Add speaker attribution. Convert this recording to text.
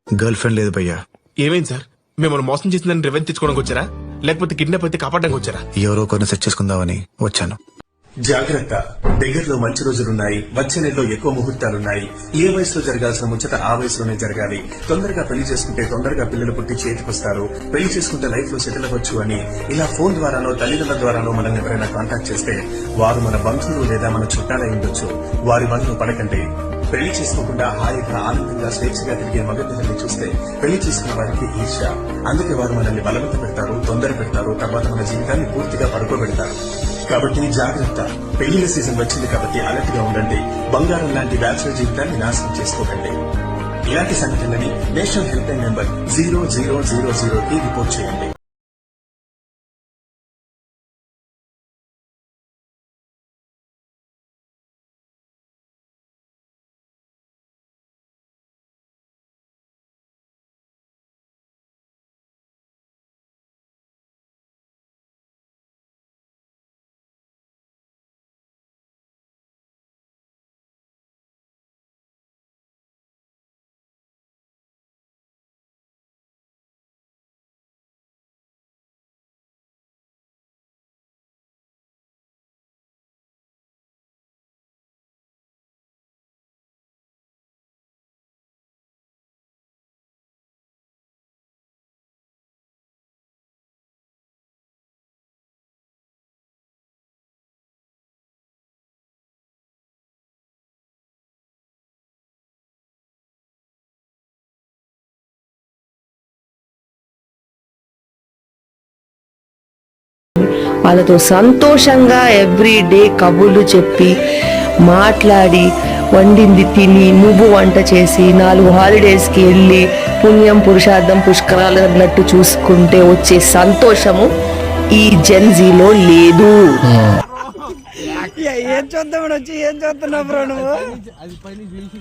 Speaker 1: Girl friend లేదు భయ్యా.
Speaker 2: ఏమైంది సార్? మిమ్మల్ని మోసం చేసిందని రివెంజ్ తెచ్చుకోవడానికి వచ్చారా, లేకపోతే కిడ్నాప్ అయితే కాపాడడానికి వచ్చారా?
Speaker 1: ఎవరో కొన్ని సెట్ చేసుకుందామని వచ్చాను.
Speaker 3: జాగ్రత్త, దగ్గరలో మంచి రోజులున్నాయి. వచ్చే నెలలో ఎక్కువ ముహూర్తాలున్నాయి. ఏ వయసులో జరగాల్సిన ముచ్చట ఆ వయసులోనే జరగాలి. తొందరగా పెళ్లి చేసుకుంటే తొందరగా పిల్లలు పుట్టి చేతికొస్తారు. పెళ్లి చేసుకుంటే లైఫ్ లో సెటిల్ అవ్వచ్చు అని ఇలా ఫోన్ ద్వారానో తల్లిదండ్రుల ద్వారానో మనల్ని ఎవరైనా కాంటాక్ట్ చేస్తే వారు మన బంధువులు లేదా మన చుట్టాలై ఉండొచ్చు. వారి బంధువు పడకండి. పెళ్లి చేసుకోకుండా హాయిగా ఆనందంగా స్వేచ్ఛగా తిరిగే మగ పిల్లల్ని చూస్తే పెళ్లి చేసుకున్న వారికి ఈర్ష్య. అందుకే వారు మనల్ని బలవంత పెడతారు, తొందర పెడతారు, తర్వాత మన జీవితాన్ని పూర్తిగా పడుకోబెడతారు. కాబట్టి జాగ్రత్త. పెళ్లిన సీజన్ వచ్చింది కాబట్టి అలర్ట్ గా ఉండండి. బంగారం లాంటి బ్యాచులర్ జీవితాన్ని నాశనం చేసుకోకండి. ఇలాంటి సంఘటనని నేషనల్ హెల్ప్ లైన్ నెంబర్ 0000కి రిపోర్ట్ చేయండి.
Speaker 4: వాళ్ళతో సంతోషంగా ఎవ్రీడే కబుర్లు చెప్పి మాట్లాడి వండింది తిని నువ్వు వంట చేసి 4 హాలిడేస్కి వెళ్ళి పుణ్యం పురుషార్థం పుష్కరాలు అన్నట్టు చూసుకుంటే వచ్చే సంతోషము ఈ జెన్జీలో లేదు.
Speaker 5: ఏం చూద్దామని వచ్చి ఏం చూస్తున్నావు బ్రో నువ్వు?